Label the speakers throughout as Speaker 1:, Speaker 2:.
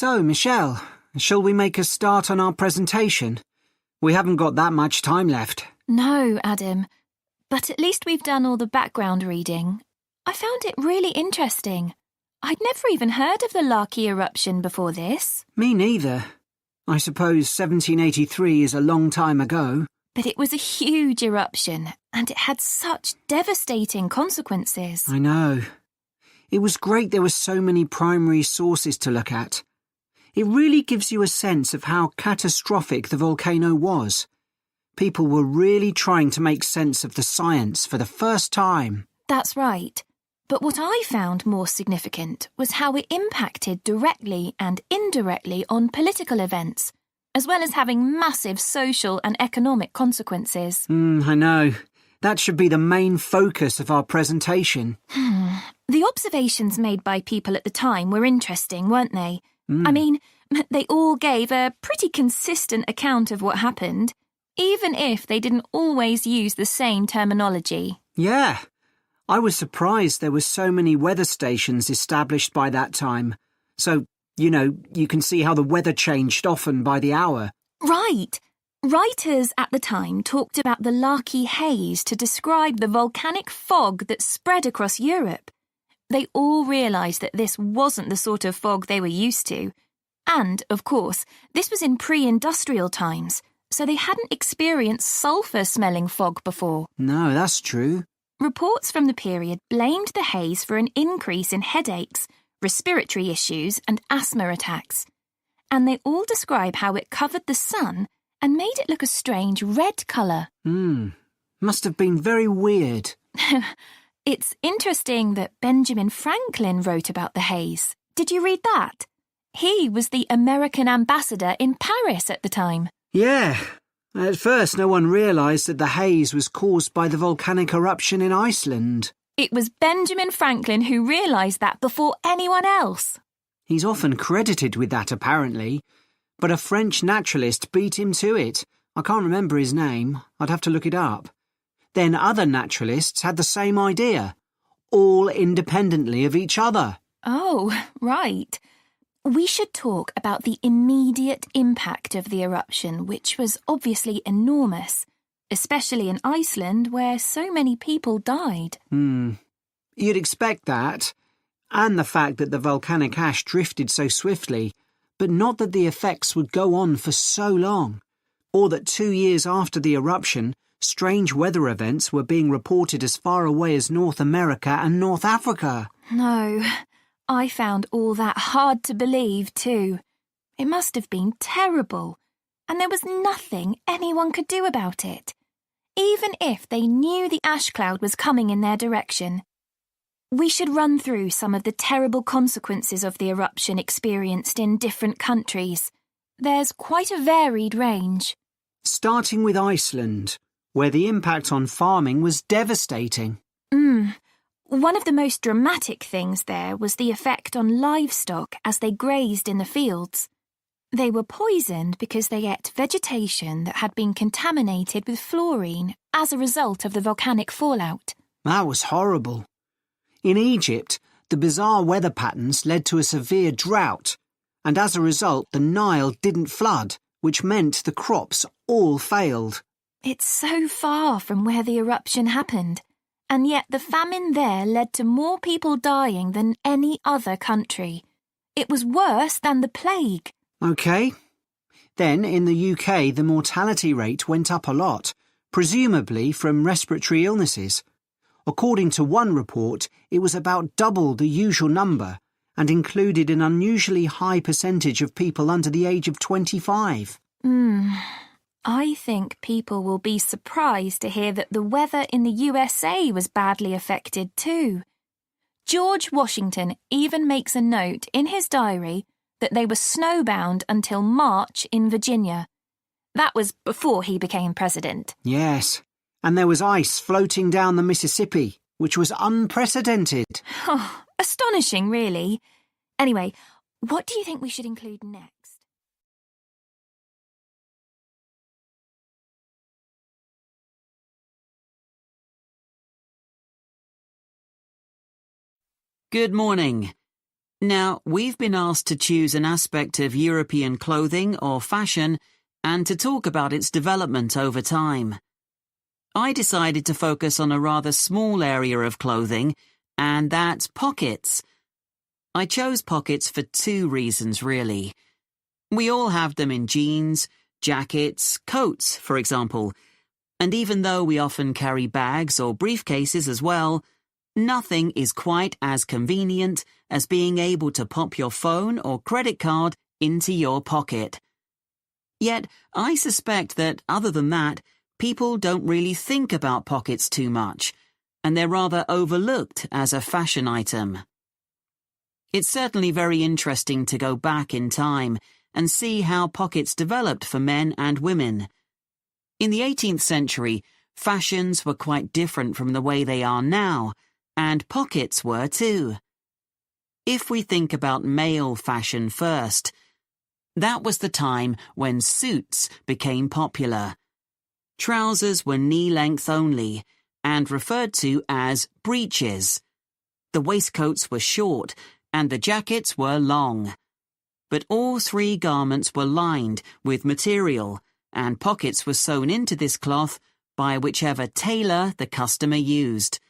Speaker 1: So, Michelle, shall we make a start on our presentation? We haven't got that much time left.
Speaker 2: No, Adam, but at least we've done all the background reading. I found it really interesting. I'd never even heard of the Larky eruption before this.
Speaker 1: Me neither. I suppose 1783 is a long time ago.
Speaker 2: But it was a huge eruption, and it had such devastating consequences.
Speaker 1: I know. It was great there were so many primary sources to look at. It really gives you a sense of how catastrophic the volcano was. People were really trying to make sense of the science for the first time.
Speaker 2: That's right. But what I found more significant was how it impacted directly and indirectly on political events, as well as having massive social and economic consequences.
Speaker 1: I know. That should be the main focus of our presentation.
Speaker 2: The observations made by people at the time were interesting, weren't they? I mean, they all gave a pretty consistent account of what happened, even if they didn't always use the same terminology.
Speaker 1: Yeah. I was surprised there were so many weather stations established by that time. So, you can see how the weather changed often by the hour.
Speaker 2: Right. Writers at the time talked about the Larky haze to describe the volcanic fog that spread across Europe. They all realised that this wasn't the sort of fog they were used to. And, of course, this was in pre-industrial times, so they hadn't experienced sulphur-smelling fog before.
Speaker 1: No, that's true.
Speaker 2: Reports from the period blamed the haze for an increase in headaches, respiratory issues and asthma attacks. And they all describe how it covered the sun and made it look a strange red colour.
Speaker 1: Must have been very weird.
Speaker 2: It's interesting that Benjamin Franklin wrote about the haze. Did you read that? He was the American ambassador in Paris at the time.
Speaker 1: Yeah. At first, no one realised that the haze was caused by the volcanic eruption in Iceland.
Speaker 2: It was Benjamin Franklin who realised that before anyone else.
Speaker 1: He's often credited with that, apparently. But a French naturalist beat him to it. I can't remember his name. I'd have to look it up. Then other naturalists had the same idea, all independently of each other.
Speaker 2: Oh, right. We should talk about the immediate impact of the eruption, which was obviously enormous, especially in Iceland, where so many people died.
Speaker 1: You'd expect that, and the fact that the volcanic ash drifted so swiftly, but not that the effects would go on for so long, or that 2 years after the eruption, strange weather events were being reported as far away as North America and North Africa.
Speaker 2: No, I found all that hard to believe too. It must have been terrible, and there was nothing anyone could do about it, even if they knew the ash cloud was coming in their direction. We should run through some of the terrible consequences of the eruption experienced in different countries. There's quite a varied range.
Speaker 1: Starting with Iceland, where the impact on farming was devastating.
Speaker 2: One of the most dramatic things there was the effect on livestock as they grazed in the fields. They were poisoned because they ate vegetation that had been contaminated with fluorine as a result of the volcanic fallout.
Speaker 1: That was horrible. In Egypt, the bizarre weather patterns led to a severe drought, and as a result the Nile didn't flood, which meant the crops all failed.
Speaker 2: It's so far from where the eruption happened, and yet the famine there led to more people dying than any other country. It was worse than the plague.
Speaker 1: OK. Then, in the UK, the mortality rate went up a lot, presumably from respiratory illnesses. According to one report, it was about double the usual number and included an unusually high percentage of people under the age of 25.
Speaker 2: I think people will be surprised to hear that the weather in the USA was badly affected too. George Washington even makes a note in his diary that they were snowbound until March in Virginia. That was before he became president.
Speaker 1: Yes, and there was ice floating down the Mississippi, which was unprecedented.
Speaker 2: Astonishing, really. Anyway, what do you think we should include next?
Speaker 1: Good morning. Now, we've been asked to choose an aspect of European clothing or fashion and to talk about its development over time. I decided to focus on a rather small area of clothing, and that's pockets. I chose pockets for two reasons, really. We all have them in jeans, jackets, coats, for example, and even though we often carry bags or briefcases as well, nothing is quite as convenient as being able to pop your phone or credit card into your pocket. Yet, I suspect that, other than that, people don't really think about pockets too much, and they're rather overlooked as a fashion item. It's certainly very interesting to go back in time and see how pockets developed for men and women. In the 18th century, fashions were quite different from the way they are now, and pockets were too. If we think about male fashion first, that was the time when suits became popular. Trousers were knee-length only, and referred to as breeches. The waistcoats were short, and the jackets were long. But all three garments were lined with material, and pockets were sewn into this cloth by whichever tailor the customer used.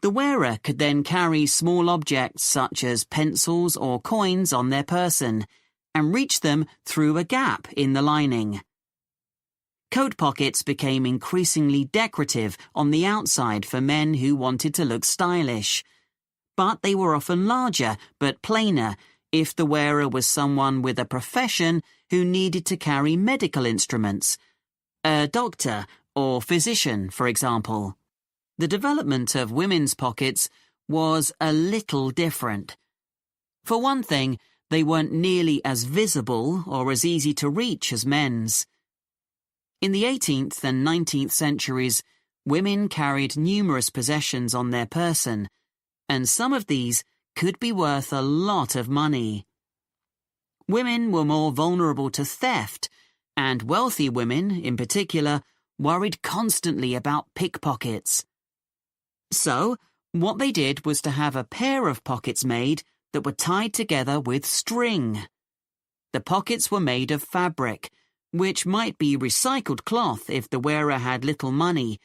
Speaker 1: The wearer could then carry small objects such as pencils or coins on their person, and reach them through a gap in the lining. Coat pockets became increasingly decorative on the outside for men who wanted to look stylish. But they were often larger but plainer if the wearer was someone with a profession who needed to carry medical instruments, a doctor or physician, for example. The development of women's pockets was a little different. For one thing, they weren't nearly as visible or as easy to reach as men's. In the 18th and 19th centuries, women carried numerous possessions on their person, and some of these could be worth a lot of money. Women were more vulnerable to theft, and wealthy women, in particular, worried constantly about pickpockets. So, what they did was to have a pair of pockets made that were tied together with string. The pockets were made of fabric, which might be recycled cloth if the wearer had little money,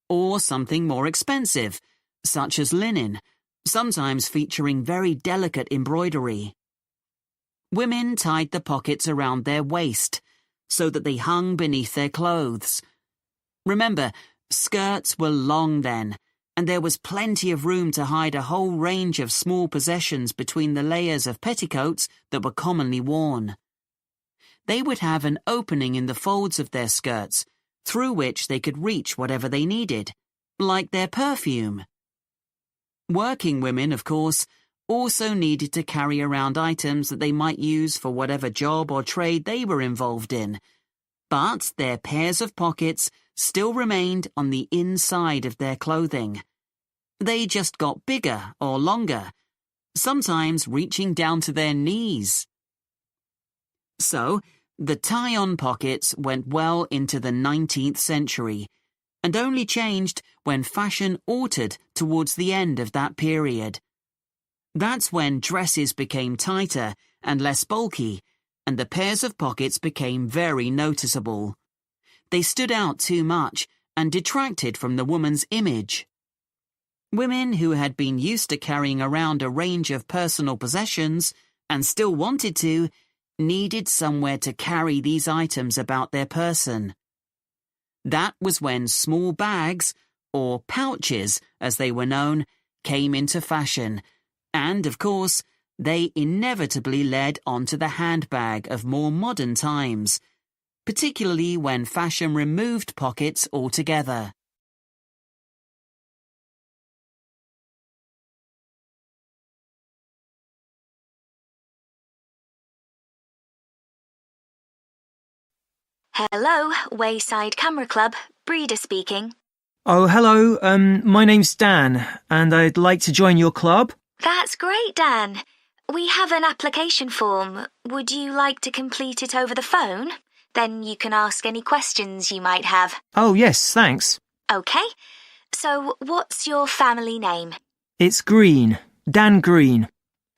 Speaker 1: or something more expensive, such as linen, sometimes featuring very delicate embroidery. Women tied the pockets around their waist, so that they hung beneath their clothes. Remember, skirts were long then, and there was plenty of room to hide a whole range of small possessions between the layers of petticoats that were commonly worn. They would have an opening in the folds of their skirts, through which they could reach whatever they needed, like their perfume. Working women, of course, also needed to carry around items that they might use for whatever job or trade they were involved in, but their pairs of pockets still remained on the inside of their clothing. They just got bigger or longer, sometimes reaching down to their knees. So, the tie-on pockets went well into the 19th century, and only changed when fashion altered towards the end of that period. That's when dresses became tighter and less bulky, and the pairs of pockets became very noticeable. They stood out too much and detracted from the woman's image. Women who had been used to carrying around a range of personal possessions, and still wanted to, needed somewhere to carry these items about their person. That was when small bags, or pouches as they were known, came into fashion, and, of course, they inevitably led on to the handbag of more modern times, particularly when fashion removed pockets altogether.
Speaker 2: Hello, Wayside Camera Club, Breeder speaking.
Speaker 3: Oh, hello. My name's Dan, and I'd like to join your club.
Speaker 2: That's great, Dan. We have an application form. Would you like to complete it over the phone? Then you can ask any questions you might have.
Speaker 3: Oh, yes, thanks.
Speaker 2: Okay. So, what's your family name?
Speaker 3: It's Green. Dan Green.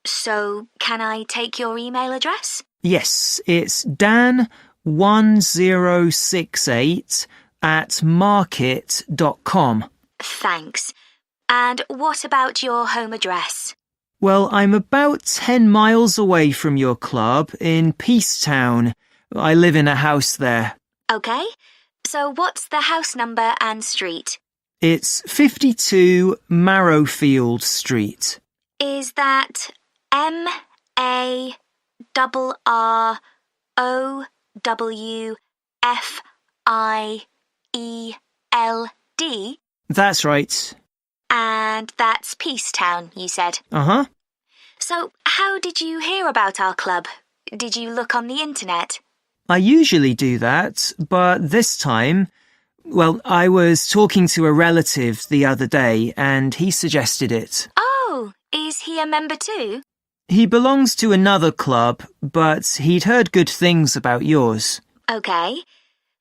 Speaker 2: So, can I take your email address?
Speaker 3: Yes, it's dan1068@market.com.
Speaker 2: Thanks. And what about your home address?
Speaker 3: Well, I'm about 10 miles away from your club in Peacetown. I live in a house there.
Speaker 2: Okay. So, what's the house number and street?
Speaker 3: It's 52 Marrowfield Street.
Speaker 2: Is that MARROWFIELD?
Speaker 3: That's right.
Speaker 2: And that's Peacetown, you said.
Speaker 3: Uh-huh.
Speaker 2: So, how did you hear about our club? Did you look on the internet?
Speaker 3: I usually do that, but this time, well, I was talking to a relative the other day and he suggested it.
Speaker 2: Oh, is he a member too?
Speaker 3: He belongs to another club, but he'd heard good things about yours.
Speaker 2: Okay.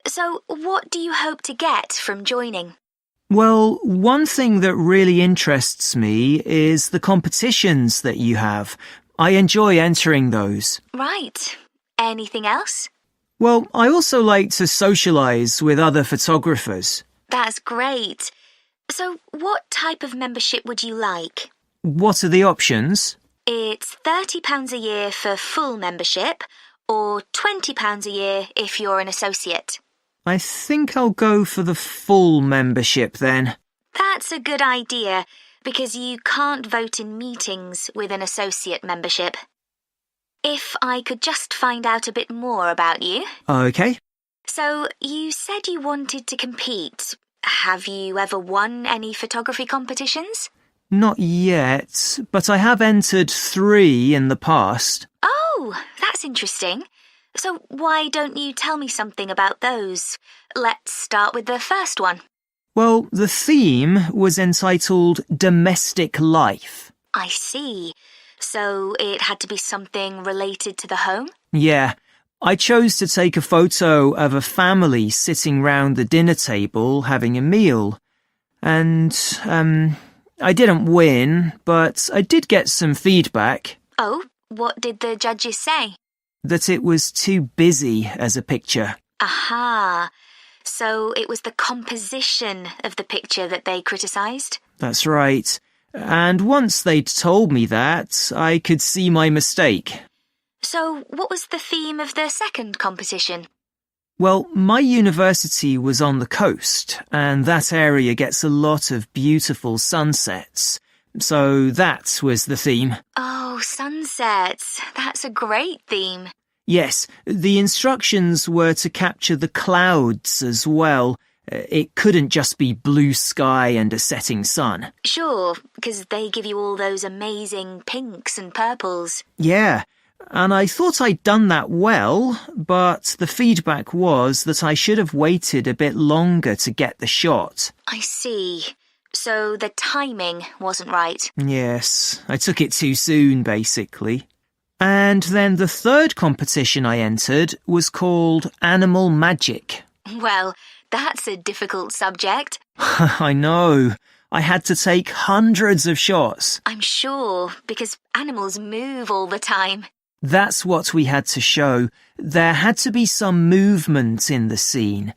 Speaker 2: So, what do you hope to get from joining?
Speaker 3: Well, one thing that really interests me is the competitions that you have. I enjoy entering those.
Speaker 2: Right. Anything else?
Speaker 3: Well, I also like to socialise with other photographers.
Speaker 2: That's great. So, what type of membership would you like?
Speaker 3: What are the options?
Speaker 2: It's £30 a year for full membership, or £20 a year if you're an associate.
Speaker 3: I think I'll go for the full membership then.
Speaker 2: That's a good idea, because you can't vote in meetings with an associate membership. If I could just find out a bit more about you.
Speaker 3: Okay.
Speaker 2: So, you said you wanted to compete. Have you ever won any photography competitions?
Speaker 3: Not yet, but I have entered 3 in the past.
Speaker 2: Oh, that's interesting. So why don't you tell me something about those? Let's start with the first one.
Speaker 3: Well, the theme was entitled Domestic Life.
Speaker 2: I see. So it had to be something related to the home?
Speaker 3: Yeah, I chose to take a photo of a family sitting round the dinner table having a meal. And, I didn't win, but I did get some feedback.
Speaker 2: Oh, what did the judges say?
Speaker 3: That it was too busy as a picture.
Speaker 2: Aha. So it was the composition of the picture that they criticised?
Speaker 3: That's right. And once they'd told me that, I could see my mistake.
Speaker 2: So what was the theme of the second competition?
Speaker 3: Well, my university was on the coast, and that area gets a lot of beautiful sunsets. So that was the theme.
Speaker 2: Oh, sunsets. That's a great theme.
Speaker 3: Yes, the instructions were to capture the clouds as well. It couldn't just be blue sky and a setting sun.
Speaker 2: Sure, because they give you all those amazing pinks and purples.
Speaker 3: Yeah, and I thought I'd done that well, but the feedback was that I should have waited a bit longer to get the shot.
Speaker 2: I see. So the timing wasn't right.
Speaker 3: Yes, I took it too soon, basically. And then the third competition I entered was called Animal Magic.
Speaker 2: Well, that's a difficult subject.
Speaker 3: I know. I had to take hundreds of shots.
Speaker 2: I'm sure, because animals move all the time.
Speaker 3: That's what we had to show. There had to be some movement in the scene.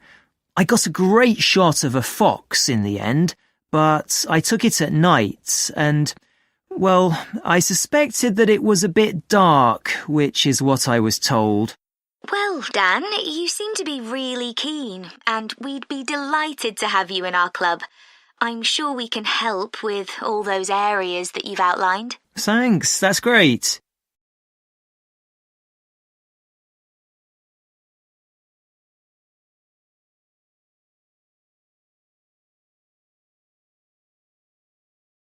Speaker 3: I got a great shot of a fox in the end, but I took it at night and, well, I suspected that it was a bit dark, which is what I was told.
Speaker 2: Well, Dan, you seem to be really keen, and we'd be delighted to have you in our club. I'm sure we can help with all those areas that you've outlined.
Speaker 3: Thanks, that's great.